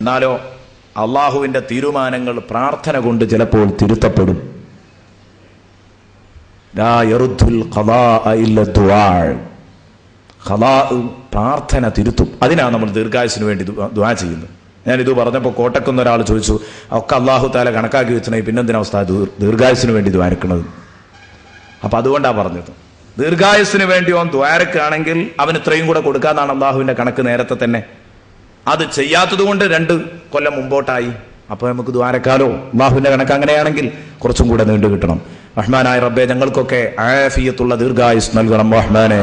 എന്നാലോ അള്ളാഹുവിന്റെ തീരുമാനങ്ങൾ പ്രാർത്ഥന കൊണ്ട് ചിലപ്പോൾ തിരുത്തപ്പെടും. ലാ യറുദ്ദുൽ ഖദാഅ ഇല്ല ദുആ. പ്രാർത്ഥന തിരുത്തും. അതിനാണ് നമ്മൾ ദീർഘായുസിന് വേണ്ടി ദുആ ചെയ്യുന്നത്. ഞാനിത് പറഞ്ഞപ്പോൾ കോട്ടക്കുന്ന ഒരാൾ ചോദിച്ചു, ഒക്കെ അള്ളാഹു താല കണക്കാക്കി വെച്ചിട്ടുണ്ടെങ്കിൽ പിന്നെന്തിനാ ഉസ്താദ് ദീർഘായുസിന് വേണ്ടി ദ്വാരക്കണത്? അപ്പൊ അതുകൊണ്ടാണ് പറഞ്ഞത്, ദീർഘായുസിന് വേണ്ടി ഓൻ ദ്വാരക്കാണെങ്കിൽ അവന് ഇത്രയും കൂടെ കൊടുക്കാന്നാണ് അള്ളാഹുവിന്റെ കണക്ക് നേരത്തെ തന്നെ. അത് ചെയ്യാത്തത് കൊണ്ട് 2 കൊല്ലം മുമ്പോട്ടായി. അപ്പൊ നമുക്ക് ദ്വാരക്കാലോ. അള്ളാഹുവിന്റെ കണക്ക് അങ്ങനെയാണെങ്കിൽ കുറച്ചും കൂടെ നീണ്ടു കിട്ടണം. റഹ്മാനായ റബ്ബേ, ഞങ്ങൾക്കൊക്കെ ആഫിയത്തുള്ള ദീർഘായുസ് നൽകണം റഹ്മാനെ,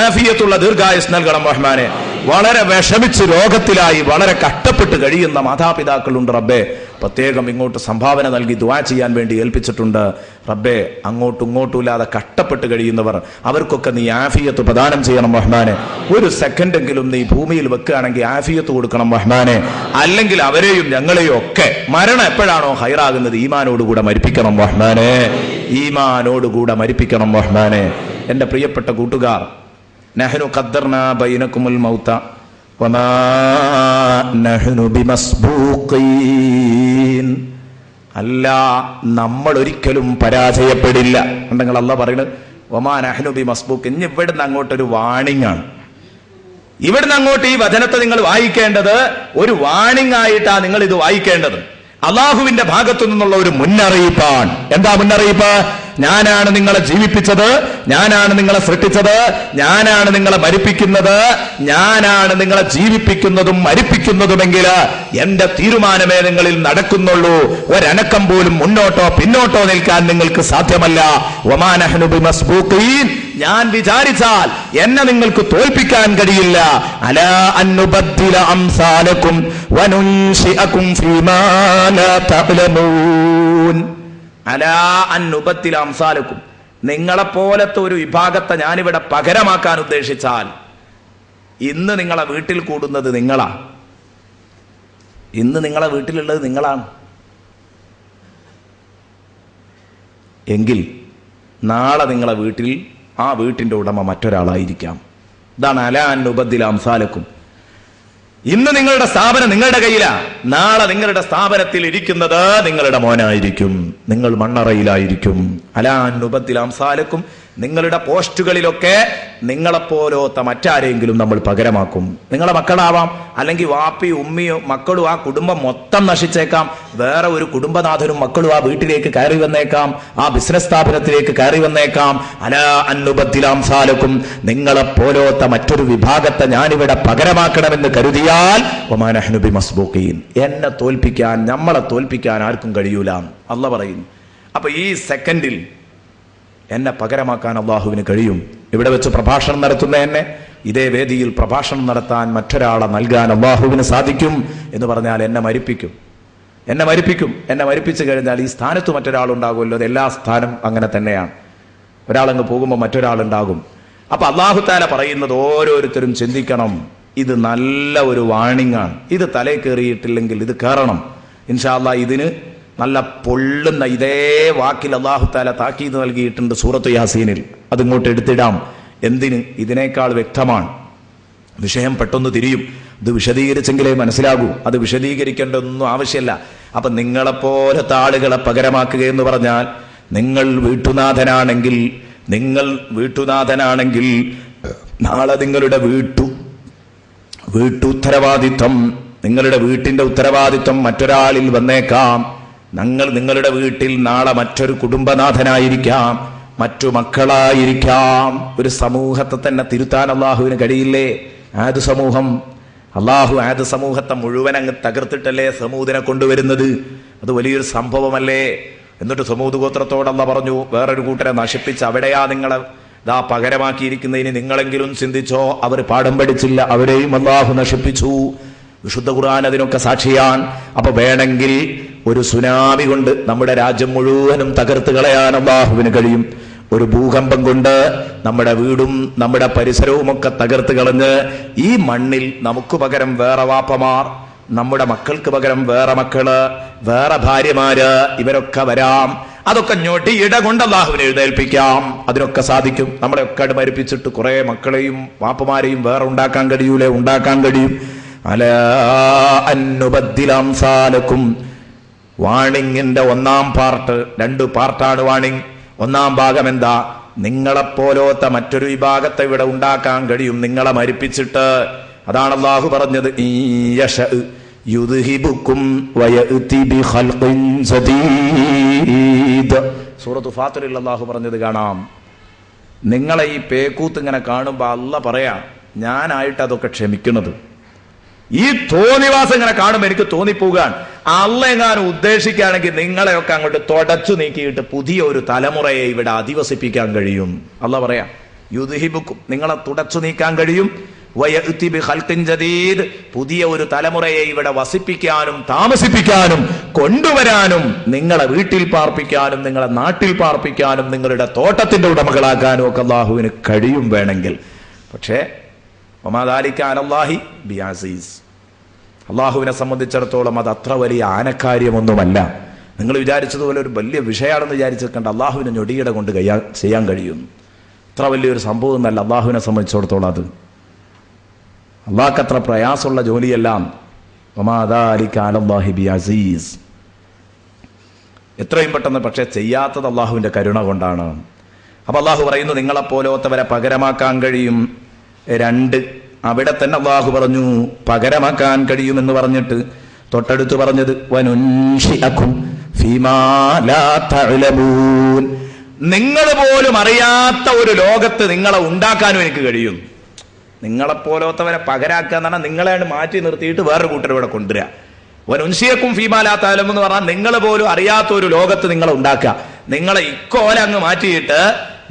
ആഫിയത്തുള്ള ദീർഘായുസ് നൽകണം റഹ്മാനെ. വളരെ വിഷമിച്ച് രോഗത്തിലായി വളരെ കഷ്ടപ്പെട്ട് കഴിയുന്ന മാതാപിതാക്കളുണ്ട് റബ്ബേ. പ്രത്യേകം ഇങ്ങോട്ട് സംഭാവന നൽകി ദുആ ചെയ്യാൻ വേണ്ടി ഏൽപ്പിച്ചിട്ടുണ്ട് റബ്ബേ. അങ്ങോട്ടും ഇങ്ങോട്ടും ഇല്ലാതെ കഷ്ടപ്പെട്ട് കഴിയുന്നവർ, അവർക്കൊക്കെ നീ ആഫിയത്ത് പ്രദാനം ചെയ്യണം റഹ്മാനെ. ഒരു സെക്കൻഡെങ്കിലും നീ ഭൂമിയിൽ വെക്കുകയാണെങ്കിൽ ആഫിയത്ത് കൊടുക്കണം റഹ്മാനെ. അല്ലെങ്കിൽ അവരെയും ഞങ്ങളെയും ഒക്കെ മരണം എപ്പോഴാണോ ഹൈറാകുന്നത് ഈമാനോടുകൂടെ മരിപ്പിക്കണം റഹ്മാനെ, ഈമാനോടുകൂടെ മരിപ്പിക്കണം റഹ്മാനെ. എന്റെ പ്രിയപ്പെട്ട കൂട്ടുകാർ, നഹ്നു ഖദ്ദർനാ ബൈനകുമുൽ മൗത വമാ നഹ്നു ബിമസ്ബൂഖീൻ. അല്ല, നമ്മൾ ഒരിക്കലും പരാജയപ്പെടില്ല. ഉണ്ടെങ്കിൽ അല്ലാഹ് പറയുന്നത് വമാ നഹ്നു ബിമസ്ബൂഖീൻ. ഇനി ഇവിടുന്ന് അങ്ങോട്ടൊരു വാണിംഗ് ആണ്. ഇവിടുന്ന് അങ്ങോട്ട് ഈ വചനത്തെ നിങ്ങൾ വായിക്കേണ്ടത് ഒരു വാണിംഗ് ആയിട്ടാണ് നിങ്ങൾ ഇത് വായിക്കേണ്ടത്. അള്ളാഹുവിന്റെ ഭാഗത്തു നിന്നുള്ള ഒരു മുന്നറിയിപ്പാണ്. എന്താ മുന്നറിയിപ്പ്? ഞാനാണ് നിങ്ങളെ ജീവിപ്പിച്ചത്, ഞാനാണ് നിങ്ങളെ സൃഷ്ടിച്ചത്, ഞാനാണ് നിങ്ങളെ മരിപ്പിക്കുന്നത്, ഞാനാണ് നിങ്ങളെ ജീവിപ്പിക്കുന്നതും മരിപ്പിക്കുന്നതുമെങ്കിൽ എന്റെ തീരുമാനമേ നിങ്ങളിൽ നടക്കുന്നുള്ളൂ. ഒരനക്കം പോലും മുന്നോട്ടോ പിന്നോട്ടോ നിൽക്കാൻ നിങ്ങൾക്ക് സാധ്യമല്ല. വമാ നഹ്നു ബിമസ്ബൂഖീൻ. ഞാൻ വിചാരിച്ചാൽ എന്നെ നിങ്ങൾക്ക് തോൽപ്പിക്കാൻ കഴിയില്ല. അലാ അന്നുബദ്ദില അംസാലകും വനുൻശിഅകും ഫീമാ ലാ തഅലമൂൻ. അലാ അന്നുബദ്ദില അംസാലകും. നിങ്ങളെപ്പോലത്തെ ഒരു വിഭാഗത്തെ ഞാനിവിടെ പകരമാക്കാൻ ഉദ്ദേശിച്ചാൽ, ഇന്ന് നിങ്ങളെ വീട്ടിൽ കൂടുന്നത് നിങ്ങളാ. ഇന്ന് നിങ്ങളെ വീട്ടിലുള്ളത് നിങ്ങളാണ് എങ്കിൽ നാളെ നിങ്ങളെ വീട്ടിൽ ആ വീട്ടിന്റെ ഉടമ മറ്റൊരാളായിരിക്കാം. ഇതാണ് അലാ അന്നുബദ്ദില അംസാലകും. ഇന്ന് നിങ്ങളുടെ സ്ഥാപനം നിങ്ങളുടെ കയ്യിലാ, നാളെ നിങ്ങളുടെ സ്ഥാപനത്തിൽ ഇരിക്കുന്നത് നിങ്ങളുടെ മോനായിരിക്കും, നിങ്ങൾ മണ്ണറയിലായിരിക്കും. അലാ അന്നുബദ്ദില അംസാലകും. നിങ്ങളുടെ പോസ്റ്റുകളിലൊക്കെ നിങ്ങളെപ്പോലത്തെ മറ്റാരെങ്കിലും നമ്മൾ പകരമാക്കും. നിങ്ങളെ മക്കളാവാം, അല്ലെങ്കിൽ വാപ്പിയും ഉമ്മിയും മക്കളും ആ കുടുംബം മൊത്തം നശിച്ചേക്കാം. വേറെ ഒരു കുടുംബനാഥനും മക്കളും ആ വീട്ടിലേക്ക് കയറി വന്നേക്കാം, ആ ബിസിനസ് സ്ഥാപനത്തിലേക്ക് കയറി വന്നേക്കാം. അലാ അന്നുബദ്ദില അംസാലകും. നിങ്ങളെപ്പോലത്തെ മറ്റൊരു വിഭാഗത്തെ ഞാനിവിടെ പകരമാക്കണമെന്ന് കരുതിയാൽ വമാ നഹ്നു ബിമസ്ബൂഖീൻ. എന്നെ തോൽപ്പിക്കാൻ, നമ്മളെ തോൽപ്പിക്കാൻ ആർക്കും കഴിയൂല അല്ലാഹ് പറയുന്നു. അപ്പൊ ഈ സെക്കൻഡിൽ എന്നെ പകരമാക്കാൻ അള്ളാഹുവിന് കഴിയും. ഇവിടെ വെച്ച് പ്രഭാഷണം നടത്തുന്ന എന്നെ ഇതേ വേദിയിൽ പ്രഭാഷണം നടത്താൻ മറ്റൊരാളെ നൽകാൻ അള്ളാഹുവിന് സാധിക്കും എന്ന് പറഞ്ഞാൽ എന്നെ മരിപ്പിക്കും. എന്നെ മരിപ്പിച്ചു കഴിഞ്ഞാൽ ഈ സ്ഥാനത്ത് മറ്റൊരാളുണ്ടാകുമല്ലോ. അത് എല്ലാ സ്ഥാനം അങ്ങനെ തന്നെയാണ്. ഒരാളങ്ങ് പോകുമ്പോൾ മറ്റൊരാളുണ്ടാകും. അപ്പൊ അള്ളാഹു താല പറയുന്നത് ഓരോരുത്തരും ചിന്തിക്കണം, ഇത് നല്ല ഒരു വാണിംഗ് ആണ്. ഇത് തലയിൽ കയറിയിട്ടില്ലെങ്കിൽ ഇത് കയറണം ഇൻഷാ അല്ലാഹ്. ഇതിന് നല്ല പൊള്ളുന്ന ഇതേ വാക്കിൽ അല്ലാഹു തആല താക്കീത് നൽകിയിട്ടുണ്ട് സൂറത്ത് യാസീനിൽ. അതിങ്ങോട്ട് എടുത്തിടാം. എന്തിന്? ഇതിനേക്കാൾ വ്യക്തമാണ്. വിഷയം പെട്ടെന്ന് തിരിയും. ഇത് വിശദീകരിച്ചെങ്കിലേ മനസ്സിലാകൂ. അത് വിശദീകരിക്കേണ്ട ഒന്നും ആവശ്യമില്ല. അപ്പൊ നിങ്ങളെപ്പോലത്തെ ആളുകളെ പകരമാക്കുക എന്ന് പറഞ്ഞാൽ, നിങ്ങൾ വീട്ടുനാഥനാണെങ്കിൽ നാളെ നിങ്ങളുടെ ഉത്തരവാദിത്വം, നിങ്ങളുടെ വീട്ടിന്റെ ഉത്തരവാദിത്വം മറ്റൊരാളിൽ വന്നേക്കാം. നിങ്ങളുടെ വീട്ടിൽ നാളെ മറ്റൊരു കുടുംബനാഥനായിരിക്കാം, മറ്റു മക്കളായിരിക്കാം. ഒരു സമൂഹത്തെ തന്നെ തിരുത്താൻ അള്ളാഹുവിന് കഴിയില്ലേ? ആദ് സമൂഹം, അള്ളാഹു ആദ് സമൂഹത്തെ മുഴുവൻ അങ്ങ് തകർത്തിട്ടല്ലേ സമൂദിനെ കൊണ്ടുവരുന്നത്. അത് വലിയൊരു സംഭവമല്ലേ? എന്നിട്ട് സമൂദ് ഗോത്രത്തോട് അല്ലാഹ് പറഞ്ഞു, വേറൊരു കൂട്ടരെ നശിപ്പിച്ച് അവിടെയാ നിങ്ങളെ പകരമാക്കിയിരിക്കുന്നതിന് നിങ്ങളെങ്കിലും ചിന്തിച്ചോ. അവർ പാഠം പഠിച്ചില്ല, അവരെയും അള്ളാഹു നശിപ്പിച്ചു. വിശുദ്ധ ഖുർആൻ അതിനൊക്കെ സാക്ഷിയാണ്. അപ്പൊ വേണമെങ്കിൽ ഒരു സുനാമി കൊണ്ട് നമ്മുടെ രാജ്യം മുഴുവനും തകർത്ത് കളയാൻ അല്ലാഹുവിന് കഴിയും. ഒരു ഭൂകമ്പം കൊണ്ട് നമ്മുടെ വീടും നമ്മുടെ പരിസരവും ഒക്കെ തകർത്ത് കളഞ്ഞ് ഈ മണ്ണിൽ നമുക്ക് പകരം വേറെ വാപ്പമാർ, നമ്മുടെ മക്കൾക്ക് പകരം വേറെ മക്കള്, വേറെ ഭാര്യമാര്, ഇവരൊക്കെ വരാം. അതൊക്കെ ഞൊടിയിട കൊണ്ട് അല്ലാഹുവിനെ എഴുന്നേൽപ്പിക്കാം. അതിനൊക്കെ സാധിക്കും. നമ്മളെയൊക്കെ മരിപ്പിച്ചിട്ട് കുറെ മക്കളെയും വാപ്പമാരെയും വേറെ ഉണ്ടാക്കാൻ കഴിയൂലേ? ഉണ്ടാക്കാൻ കഴിയും. അലാ അൻ നുബദ്ദില അംസാലക്കും. വാണിങ്ങിന്റെ ഒന്നാം പാർട്ട്, 2 പാർട്ടാണ് വാണിങ്. ഒന്നാം ഭാഗം എന്താ? നിങ്ങളെപ്പോലത്തെ മറ്റൊരു വിഭാഗത്തെ ഇവിടെ ഉണ്ടാക്കാൻ കഴിയും, നിങ്ങളെ മരിപ്പിച്ചിട്ട്. അതാണ് അല്ലാഹു പറഞ്ഞത്, യുദ്ഹിബുക്കും വയഅതി ബിഖൽഖിൻ ജദീദ്. സൂറത്തു ഫാത്തിറിൽ അല്ലാഹു പറഞ്ഞത് കാണാം. നിങ്ങളെ ഈ പേക്കൂത്ത് ഇങ്ങനെ കാണുമ്പോൾ അല്ലാഹ് പറയാ, ഞാനായിട്ട് അതൊക്കെ ക്ഷമിക്കുന്നത്. ഈ തോന്നിവാസം ഇങ്ങനെ കാണുമ്പോൾ എനിക്ക് തോന്നിപ്പോകാൻ, അല്ലാഹ് എങ്ങാനും ഉദ്ദേശിക്കുകയാണെങ്കിൽ നിങ്ങളെയൊക്കെ അങ്ങോട്ട് തുടച്ചു നീക്കിയിട്ട് പുതിയ ഒരു തലമുറയെ ഇവിടെ അധിവസിപ്പിക്കാൻ കഴിയും. അല്ലാഹ് പറയാ, യുദ്ഹിബുക്കും, നിങ്ങളെ തുടച്ചു നീക്കാൻ കഴിയും. വയഅതി ബിഖൽഖിൻ ജദീദ്, പുതിയ ഒരു തലമുറയെ ഇവിടെ വസിപ്പിക്കാനും താമസിപ്പിക്കാനും കൊണ്ടുവരാനും, നിങ്ങളെ വീട്ടിൽ പാർപ്പിക്കാനും നിങ്ങളെ നാട്ടിൽ പാർപ്പിക്കാനും നിങ്ങളുടെ തോട്ടത്തിന്റെ ഉടമകളാക്കാനും ഒക്കെ അല്ലാഹുവിന് കഴിയും വേണമെങ്കിൽ. പക്ഷേ വമാ ദാലിക അലല്ലാഹി ബിഅസീസ്, അല്ലാഹുവിനെ സംബന്ധിച്ചിടത്തോളം അത് അത്ര വലിയ ആനക്കാര്യമൊന്നുമല്ല. നിങ്ങൾ വിചാരിച്ചതുപോലെ ഒരു വലിയ വിഷയമാണെന്ന് വിചാരിച്ചിരിക്കേണ്ട. അല്ലാഹുവിനെ ഞൊടിയുടെ കൊണ്ട് ചെയ്യാൻ കഴിയും. അത്ര വലിയൊരു സംഭവം എന്നല്ല അല്ലാഹുവിനെ സംബന്ധിച്ചിടത്തോളം അത്. അള്ളാഹ്ക്ക് അത്ര പ്രയാസമുള്ള ജോലിയെല്ലാം. വമാ ദാലിക അലല്ലാഹി ബിഅസീസ്, എത്രയും പെട്ടെന്ന്. പക്ഷെ ചെയ്യാത്തത് അള്ളാഹുവിന്റെ കരുണ കൊണ്ടാണ്. അപ്പൊ അള്ളാഹു പറയുന്നു, നിങ്ങളെപ്പോലത്തവരെ പകരമാക്കാൻ കഴിയും. 2, അവിടെ തന്നെ അള്ളാഹു പറഞ്ഞു പകരമാക്കാൻ കഴിയുമെന്ന് പറഞ്ഞിട്ട് തൊട്ടടുത്ത് പറഞ്ഞത് വനുൻശിഅകും ഫീമാ ലാ തഅലമൂൻ, നിങ്ങൾ പോലും അറിയാത്ത ഒരു ലോകത്ത് നിങ്ങളെ ഉണ്ടാക്കാനും എനിക്ക് കഴിയും. നിങ്ങളെപ്പോലത്തവരെ പകരാക്കുക എന്ന് പറഞ്ഞാൽ നിങ്ങളെ മാറ്റി നിർത്തിയിട്ട് വേറൊരു കൂട്ടർ ഇവിടെ കൊണ്ടുവരിക. വനുൻശിഅകും ഫീമാ ലാ തഅലമൂൻ എന്ന് പറഞ്ഞാൽ നിങ്ങൾ പോലും അറിയാത്ത ഒരു ലോകത്ത് നിങ്ങളെ ഉണ്ടാക്കുക. നിങ്ങളെ ഇക്കോല അങ്ങ് മാറ്റിയിട്ട്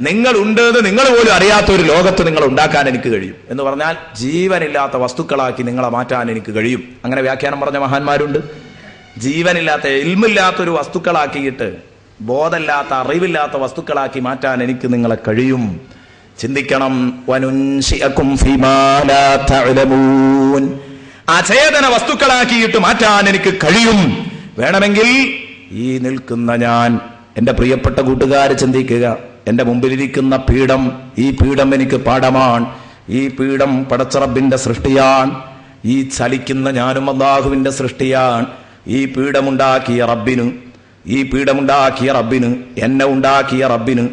നിങ്ങൾ ഉണ്ട് എന്ന് നിങ്ങൾ പോലും അറിയാത്ത ഒരു ലോകത്ത് നിങ്ങൾ ഉണ്ടാക്കാൻ എനിക്ക് കഴിയും എന്ന് പറഞ്ഞാൽ ജീവനില്ലാത്ത വസ്തുക്കളാക്കി നിങ്ങളെ മാറ്റാൻ എനിക്ക് കഴിയും. അങ്ങനെ വ്യാഖ്യാനം പറഞ്ഞ മഹാന്മാരുണ്ട്. ജീവനില്ലാത്ത ഇൽമില്ലാത്തൊരു വസ്തുക്കളാക്കിയിട്ട് ബോധമില്ലാത്ത അറിവില്ലാത്ത വസ്തുക്കളാക്കി മാറ്റാൻ എനിക്ക് നിങ്ങളെ കഴിയും. ചിന്തിക്കണം. വനുൻശിഅകും ഫീമാ ലാ തഅലമൂൻ, അചേതന വസ്തുക്കളാക്കിയിട്ട് മാറ്റാൻ എനിക്ക് കഴിയും. വേണമെങ്കിൽ ഈ നിൽക്കുന്ന ഞാൻ, എന്റെ പ്രിയപ്പെട്ട കൂട്ടുകാർ ചിന്തിക്കുക, എന്റെ മുമ്പിലിരിക്കുന്ന പീഠം, ഈ പീഠം എനിക്ക് പാഠമാണ്. ഈ പീഠം പടച്ച റബ്ബിന്റെ സൃഷ്ടിയാണ്. ഈ ചലിക്കുന്ന ഞാനും അല്ലാഹുവിന്റെ സൃഷ്ടിയാണ്. ഈ പീഠമുണ്ടാക്കിയ റബ്ബിന്, എന്നെ ഉണ്ടാക്കിയ റബ്ബിന്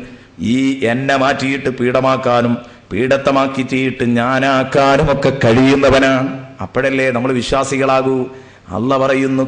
ഈ എന്നെ മാറ്റിയിട്ട് പീഠമാക്കാനും പീഠത്തെ മാറ്റിയിട്ട് ഞാനാക്കാനും ഒക്കെ കഴിയുന്നവനാണ്. അപ്പോഴല്ലേ നമ്മൾ വിശ്വാസികളാകൂ. അല്ലാഹ് പറയുന്നു